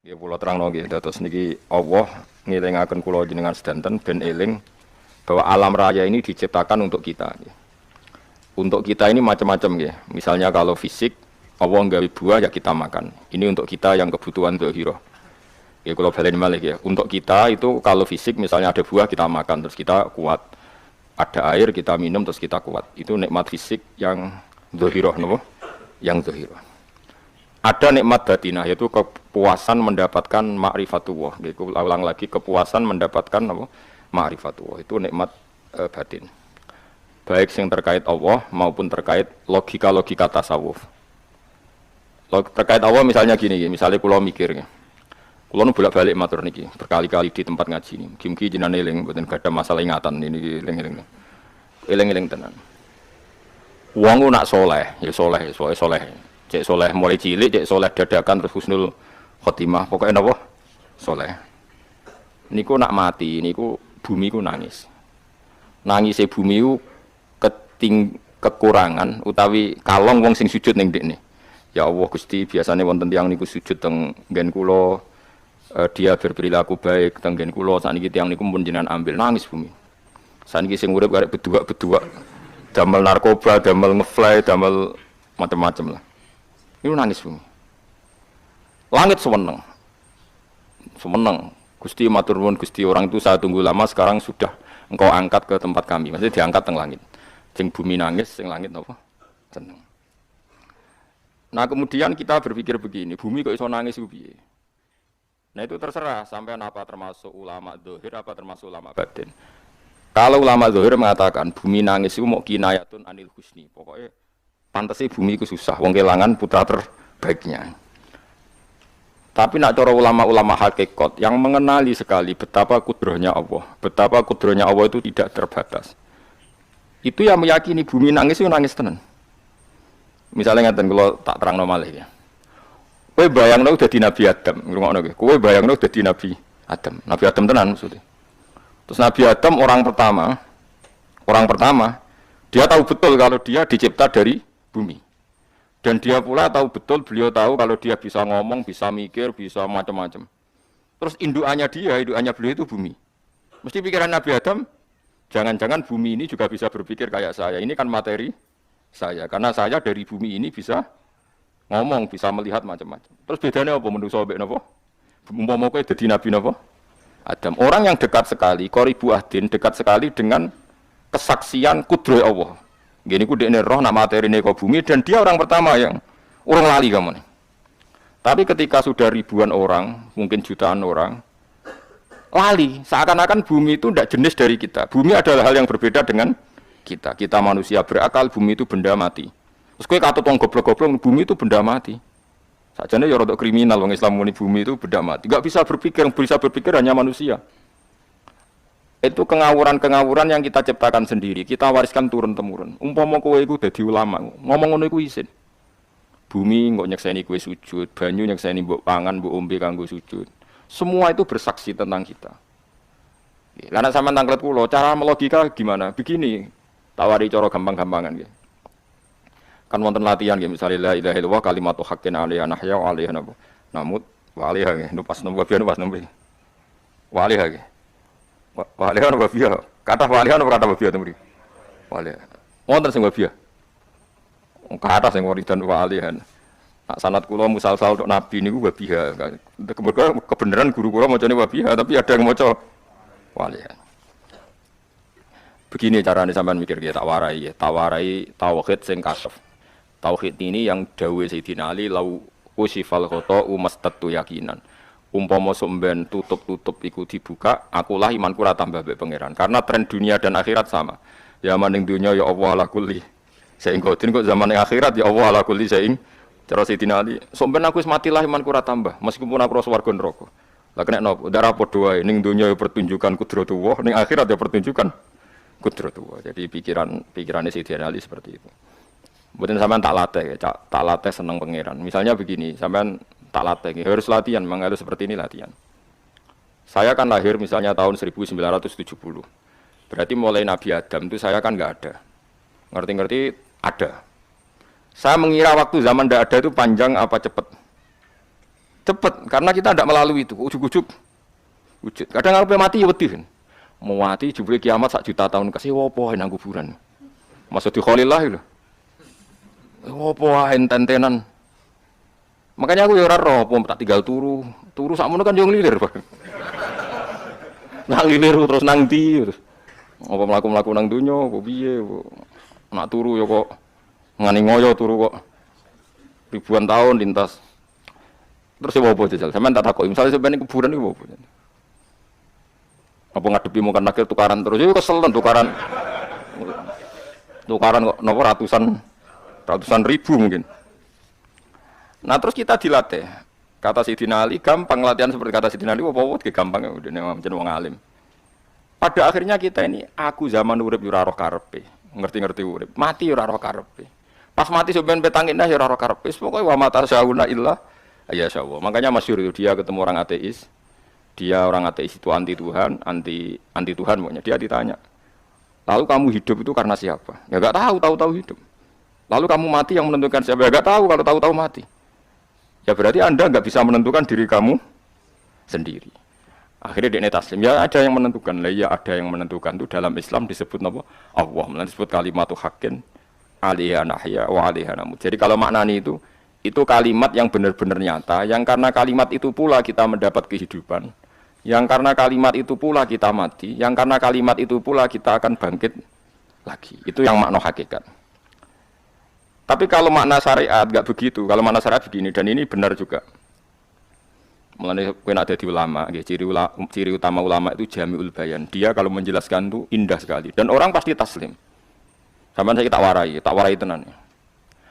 Ya kula terangno nggih dados niki Allah ngelingaken kula jenengan sedanten ben eling bahwa alam raya ini diciptakan untuk kita nggih. Untuk kita ini macam-macam nggih. Misalnya kalau fisik Allah nggawe buah ya kita makan. Ini untuk kita yang kebutuhan dzahirah. Ya kula baleni malih ya. Untuk kita itu kalau fisik misalnya ada buah kita makan terus kita kuat. Ada air kita minum terus kita kuat. Itu nikmat fisik yang dzahirah napa? Yang dzahirah. Ada nikmat batinah yaitu kepuasan mendapatkan ma'rifatullah. Aku ulang lagi kepuasan mendapatkan apa? Ma'rifatullah. Itu nikmat batin. Baik yang terkait Allah maupun terkait logika-logika tasawuf. Terkait Allah misalnya gini, misalnya kula mikir. Kula nu bolak-balik matur niki berkali-kali di tempat ngaji ini. Mugi-mugi jenengan eling mboten gadah masalah ingatan ini eling-eling. Eling-eling tenan. Wong ku nak saleh, ya saleh, saleh. Cek soleh mulai cilik, cek soleh dadakan terus husnul khotimah. Pokoknya napa? Soleh. Niku nak mati, niku bumi ku nangis. Nangise bumi ku kekurangan utawi kalong wong sing sujud ning ndekne. Ya Allah Gusti, biasane wonten tiyang niku sujud teng nggen kula, dia berperilaku baik teng nggen kula, sakniki tiyang niku pun jenengan ambil nangis bumi. Sakniki sing urip arek bedua-bedua, damel narkoba, damel ngefly, damel macam-macam lah. Itu nangis bumi. Langit seweneng. Seweneng. Gusti matur nuwun Gusti, orang itu saya tunggu lama sekarang sudah engkau angkat ke tempat kami. Maksudnya diangkat teng langit. Sing bumi nangis, sing langit napa? Seneng. Nah, kemudian kita berpikir begini, bumi kok iso nangis ku piye? Nah, itu terserah sampean apa termasuk ulama dzahir apa termasuk ulama batin. Kalau ulama dzahir mengatakan bumi nangis itu mau kinayatun anil husni. Pokoknya pantasnya bumi itu susah, wong kelangan putra terbaiknya. Tapi nak cara ulama-ulama hakikat yang mengenali sekali betapa kudrahnya Allah, betapa kudrahnya Allah itu tidak terbatas. Itu yang meyakini bumi nangis itu nangis tenan. Misalnya ngaten kalau tak terangno malih ya. Kowe bayangno dadi Nabi Adam, ngrungokno kowe. Kowe bayangno dadi Nabi Adam. Nabi Adam tenan maksudnya. Terus Nabi Adam orang pertama, dia tahu betul kalau dia dicipta dari bumi. Dan dia pula tahu betul, beliau tahu kalau dia bisa ngomong, bisa mikir, bisa macam-macam. Terus indukannya beliau itu bumi. Mesti pikiran Nabi Adam, jangan-jangan bumi ini juga bisa berpikir kayak saya. Ini kan materi saya, karena saya dari bumi ini bisa ngomong, bisa melihat macam-macam. Terus bedanya apa menurut sobat napa? Umpama kowe dadi Nabi napa? Adam. Orang yang dekat sekali, qoribu ahdin, dekat sekali dengan kesaksian kudrah Allah. Gini ku dekne roh nak materi nek bumi dan dia orang pertama yang orang lali kamu nih. Tapi ketika sudah ribuan orang, mungkin jutaan orang lali, seakan-akan bumi itu tidak jenis dari kita. Bumi adalah hal yang berbeda dengan kita. Kita manusia berakal, bumi itu benda mati. Terus kowe katut wong goblok-goblok, bumi itu benda mati. Sakjane ya rada kriminal wong Islam muni bumi itu benda mati. Enggak bisa berpikir hanya manusia. Itu kengawuran-kengawuran yang kita ciptakan sendiri, kita wariskan turun-temurun. Umpama kowe iku dadi ulama, ngomong ngono iku isin. Bumi kok nyekseni kowe sujud, banyu nyekseni mbok pangan, mbok ombe kanggo sujud. Semua itu bersaksi tentang kita. Lah nek sampean tanglet kula, cara logika gimana? Begini, tawari cara gampang-gampangan nggih. Kan wonten latihan nggih, misale la ilaha illallah kalimatu haqqin 'alaiha nahya wa 'alaiha namut wa 'alaiha nggih, nupas nomor biyen nupas nomor. Wa 'alaiha nggih. Walihan apa biya? Kata walihan apa kata biya temri? Walihan. Wonten sing biya. Kata sing wiridan walihan. Nak sanad kula musal-sal tok nabi niku biya. Kebenaran guru kula macane biya, tapi ada yang maca walihan. Begini carane sampean mikir ya tak warai tauhid sing kasef. Tauhid ini yang dawuh Sayyidina Ali lau usifal khata umastatu yakinan. Umpama somben tutup iku dibuka, akulah imanku ora tambah mbek pangeran. Karena tren dunia dan akhirat sama. Zaman ning dunia ya Allah ala kulli saing kodin kok zaman ning akhirat ya Allah ala kulli saing. Cara Sayyidina Ali, somben aku wis mati lah imanku ora tambah, meskipun aku ora swarga neraka. Lah kena napa? Darah padha wae ning dunia ya pertunjukan kudratullah, ning akhirat ya pertunjukan kudratullah. Jadi pikirannya Sayyidina Ali seperti itu. Mboten sampean tak latih seneng pangeran. Misalnya begini, sampean tak latih, harus latihan, memang harus seperti ini latihan. Saya kan lahir misalnya tahun 1970. Berarti mulai Nabi Adam itu saya kan nggak ada. Ngerti-ngerti ada. Saya mengira waktu zaman tidak ada itu panjang apa cepat? Cepet, karena kita tidak melalui itu, ujuk-ujuk. Wujud. Kadang kalau mati ya wedi kan. Mau mati jebule kiamat 1 juta tahun kasih opo nang kuburan. Maksud di Khalillah lho. Opo enten-tenan. Makanya aku ya ora roh, apa tak tinggal turu. Turu sakmono kan yo nglilir. Nang nglilir terus nang ndi terus. Apa mlaku-mlaku nang donya, apa piye? Nak turu ya kok ngani ngoyo turu kok. Ribuan tahun lintas. Terus ya apa jajal? Sampeyan tak takoki, misale sampeyan ning kuburan iku apa? Apa ngadepi mungkin nakil tukaran terus? Ya kesel tukaran. Tukaran kok napa ratusan ribu mungkin. Nah terus kita dilatih. Kata Sayyidina Ali gampang latihan seperti kata Sayyidina Ali apa-apa gampang ya udah jeneng wong alim. Pada akhirnya kita ini aku zaman urip yo ora roh karepe. Ngerti-ngerti urip. Mati yo ora roh karepe. Pas mati sampean petangin dah yo ora roh karepe. Pokoke wa mata syauna illah ya Allah. Makanya masyhur itu dia ketemu orang ateis. Dia orang ateis itu anti Tuhan, anti Tuhan pokoknya. Dia ditanya. Lalu kamu hidup itu karena siapa? Ya enggak tahu hidup. Lalu kamu mati yang menentukan siapa? Ya enggak tahu kalau tahu mati. Ya berarti Anda enggak bisa menentukan diri kamu sendiri. Akhirnya dia taslim. Ya ada yang menentukan. Lah ya ada yang menentukan itu dalam Islam disebut apa? Allah. Disebut kalimatu haqqin alaiha nahya wa alaiha namut. Jadi kalau maknanya itu kalimat yang benar-benar nyata, yang karena kalimat itu pula kita mendapat kehidupan, yang karena kalimat itu pula kita mati, yang karena kalimat itu pula kita akan bangkit lagi. Itu yang makna hakikat. Tapi kalau makna syariat enggak begitu. Kalau makna syariat begini, dan ini benar juga. Mulane kowe nek dadi ulama, nggih ciri utama ulama itu jami'ul bayan. Dia kalau menjelaskan itu indah sekali dan orang pasti taslim. Sampeyan saya tak warai tenan.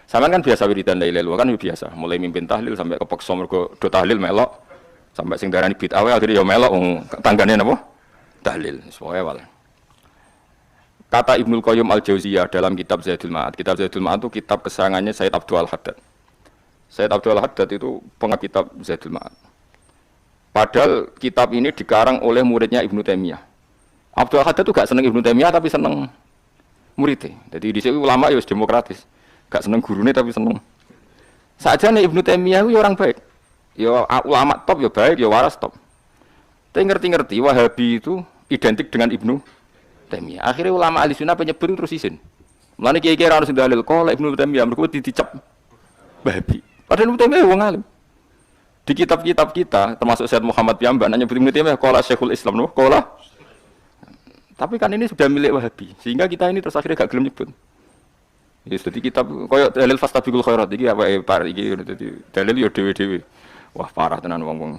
Sampeyan kan biasa wiridan la ilaha illallah kan biasa, mulai mimpin tahlil sampai kepeksa mergo do tahlil melok, sampai sing darani bid'ah wae akhire ya melok tanggane napa? Tahlil. Semoga wal. Kata Ibnul Qayyim Al-Jauziyah dalam kitab Zadul Ma'ad. Kitab Zadul Ma'ad itu kitab kesayangannya Sayyid Abdul Haddad. Sayyid Abdul Haddad itu pengarang kitab Zadul Ma'ad. Padahal kitab ini dikarang oleh muridnya Ibnu Taimiyah. Abdul Haddad itu gak seneng Ibnu Taimiyah tapi seneng muridnya. Jadi di sini ulama ya demokratis. Gak seneng gurunya tapi seneng. Saja nih Ibnu Taimiyah itu orang baik. Ya ulama top ya baik, ya waras top. Tapi ngerti-ngerti Wahabi itu identik dengan Ibnu Taimiyah. Akhirnya ulama ahli sunnah penyebut terus izin. Mulane kiai-kiai harus dalil kok Ibnu Taimiyah mergo dicap Wahabi. Padahal Ibnu Taimiyah wong alim. Di kitab-kitab kita termasuk Syekh Muhammad Piyambak nanya Ibnu Taimiyah qala Syekhul Islam no qala. Tapi kan ini sudah milik Wahabi sehingga kita ini terus akhirnya gak gelem nyebut. Ya dadi kitab koyo dalil fastabiqul khairat iki apa par iki dadi dalil yo dhewe-dhewe. Wah parah tenan wong-wong.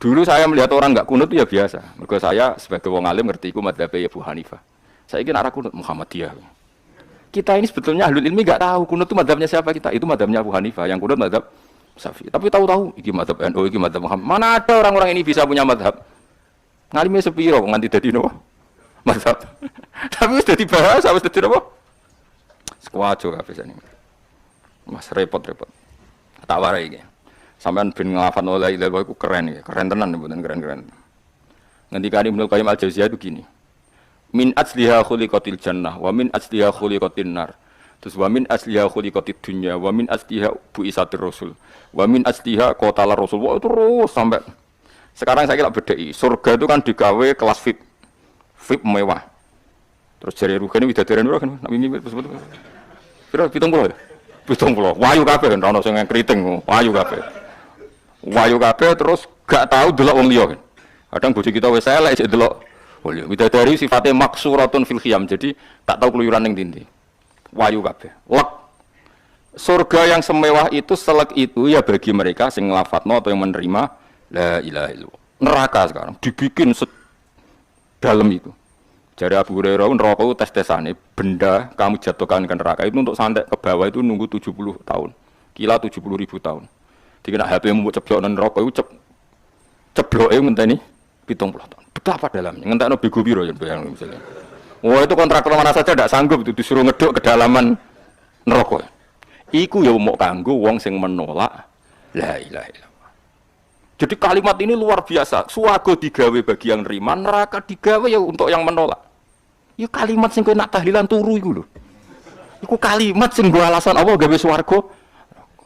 Dulu saya melihat orang enggak kunut ya biasa. Mergo saya sebagai wong alim ngerti iku madzhabe Abu Hanifah. Saiki nek ora kunut Muhammadiyah. Kita ini sebetulnya ahlul ilmi enggak tahu kunut itu madzhabnya siapa kita. Itu madzhabnya Abu Hanifah, yang kunut madzhab Syafi'i. Tapi tahu-tahu iki madzhab NU, iki madzhab Muhammad. Mana ada orang-orang ini bisa punya madzhab? Ngalime sepiro nganti dadi napa? Madzhab. Tapi wis dadi bahasa, wis dadi napa? Sekuajo kabeh sane. Mas repot-repot. Tak warai iki. Sampeyan ben nglafat oleh ilal iku keren ya, keren tenan mboten keren-keren. Ngendikane Ibnu Qayyim Al-Jauziyah itu gini. Min asliha khuliqatil jannah wa min asliha khuliqatin nar. Terus wa min asliha khuliqatid dunya wa min asliha bu'isatir rasul. Wa min asliha qatala rasul. Wah terus sampai sekarang saya kira bedai. Surga itu kan digawe kelas VIP. VIP mewah. Terus jari rugane widadaren ora kan mimpi sebut. Kira 70 ya? 70. Wayu kabeh ora ono sing kriting, wayu kabeh. Wayu kabeh terus gak tahu delok wong liya. Kadang bojo kita wis elek sik delok. Boleh widadari sifatnya maksuratun fil khiyam. Jadi tak tahu keluyuran ning ndi. Wayu kabeh. Lek surga yang semewah itu selek itu ya bagi mereka sing nglafadzno atau yang menerima la ilaha illallah. Neraka sekarang dibikin dalam itu. Jadi Abu Hurairah neraka itu tes-tesane benda kamu jatuhkan ke neraka itu untuk santai ke bawah itu nunggu 70 tahun. Kila 70.000 tahun. Dikira HP mu ceblok nang neraka itu cebloke ngenteni 70 tahun. Betapa dalamnya. Ngentekno bego piro ya bayang misalnya. Wah itu kontraktor mana saja tidak sanggup itu disuruh ngeduk ke dalaman neraka. Iku ya mau kanggo wong sing menolak la ilaha illallah. Jadi kalimat ini luar biasa. Swarga digawe bagi yang nerima, neraka digawe ya untuk yang menolak. Ya kalimat sing kowe nak tahlilan turu iku lho. Iku kalimat sing nggo alasan apa gawe swarga.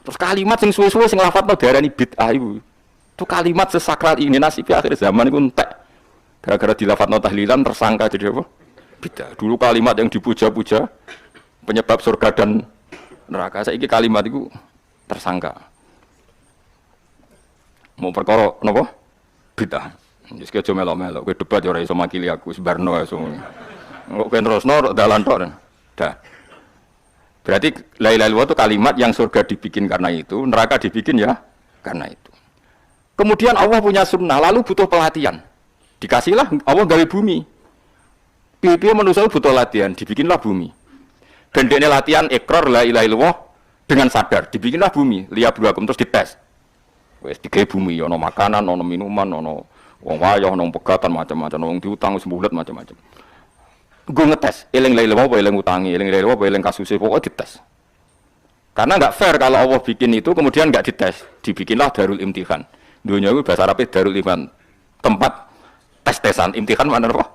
Terus kalimat sing suwe-suwe sing lafadzno diarani bid'ah iku. Itu kalimat sesakral ini nasibnya akhir zaman iku entek. Gara-gara dilafadzno tahlilan tersangka jadi apa? Bid'ah. Dulu kalimat yang dipuja-puja penyebab surga dan neraka. Saiki kalimat itu tersangka. Mau perkara napa? Bid'ah. Wis aja melok-melok, kowe debat ora iso makili aku, sebarno iso. Kok terusno dalan tok. Dah. Berarti la ilaha illallah itu kalimat yang surga dibikin karena itu, neraka dibikin ya karena itu. Kemudian Allah punya sunnah, lalu butuh pelatihan. Dikasihlah Allah gawe bumi. Piye-piye manusia butuh latihan, dibikinlah bumi. Dan dene latihan ikrar la ilaha illallah dengan sadar, dibikinlah bumi, liya buakum terus dites. Wis digawe bumi, ono makanan, ono minuman, ono wong wayah, ono pegatan macam-macam, wong diutang wis bulet macam-macam. Gue ngetes, eling la ilaha apa eling utangi, eling la ilaha apa eling kasuse, pokoknya dites. Karena enggak fair kalau Allah bikin itu kemudian enggak dites, dibikinlah darul imtihan. Dunia itu bahasa Arabnya darul imtihan, tempat tes-tesan, imtihan mana apa?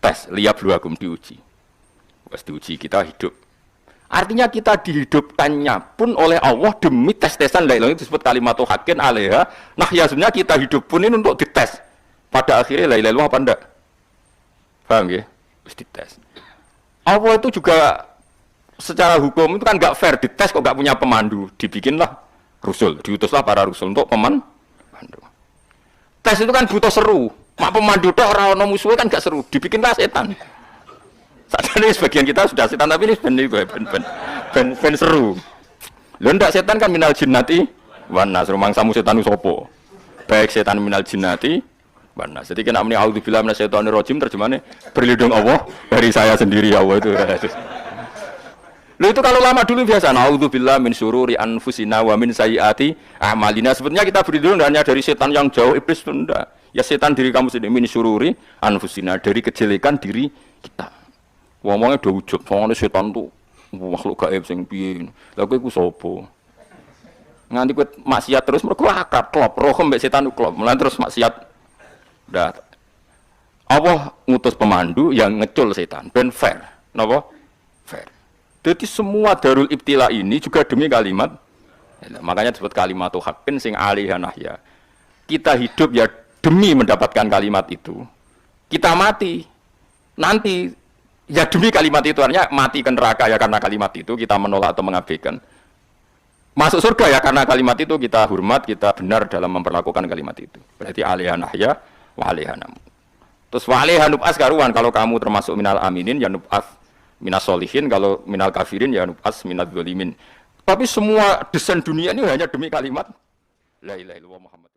Tes, liya buakum diuji. Wes diuji kita hidup. Artinya kita dihidupkannya pun oleh Allah demi tes-tesan la ilaha itu disebut kalimatu haqqin alaiha. Nah, ya sebenarnya kita hidup pun ini untuk dites. Pada akhirnya la ilaha illallah apa enggak? Paham ya? Wis dites. Allah itu juga secara hukum itu kan enggak fair, dites kok enggak punya pemandu. Dibikinlah rusul, diutuslah para rusul untuk pemandu. Tes itu kan butuh seru. Mak pemandu tok ora ono musuhe kan enggak seru, dibikinlah setan. Sadane sebagian kita sudah setan tapi ini ben seru. Lho ndak setan kan minal jinnati wan nas, rumangsamu setan sapa? Baik setan minal jinnati wan nas. Jadi kena muni auzubillahi minasyaitonir rajim terjemahane berlindung Allah dari saya sendiri ya Allah itu. Lho itu kalau lama dulu biasa auzubillahi min syururi anfusina wa min sayyiati a'malina. Sebetulnya kita berlindung hanya dari setan yang jauh, iblis itu enggak. Ya setan diri kamu sendiri min syururi anfusina, dari kejelekan diri kita. Ngomongnya udah ujub, soalnya setan tuh makhluk gaib sing piye. Lah kowe iku sapa? Nganti kowe maksiat terus mergo akad klop, roh mbek setan klop. Mulane terus maksiat. Dah. Allah ngutus pemandu yang ngecul setan, ben fair. Napa? Fair. Jadi semua darul ibtila ini juga demi kalimat. Makanya disebut kalimatu haqqin sing alaiha nahya. Kita hidup ya demi mendapatkan kalimat itu. Kita mati nanti ya demi kalimat itu, artinya mati ke neraka ya karena kalimat itu kita menolak atau mengabaikan. Masuk surga ya karena kalimat itu kita hormat, kita benar dalam memperlakukan kalimat itu. Berarti alaiha nahya wa alaiha namu. Terus wa alaiha nub'as karuan, kalau kamu termasuk minal aminin ya nub'as minas solihin, kalau minal kafirin ya nub'as minal zalimin. Tapi semua desain dunia ini hanya demi kalimat la ilaha illallah Muhammad.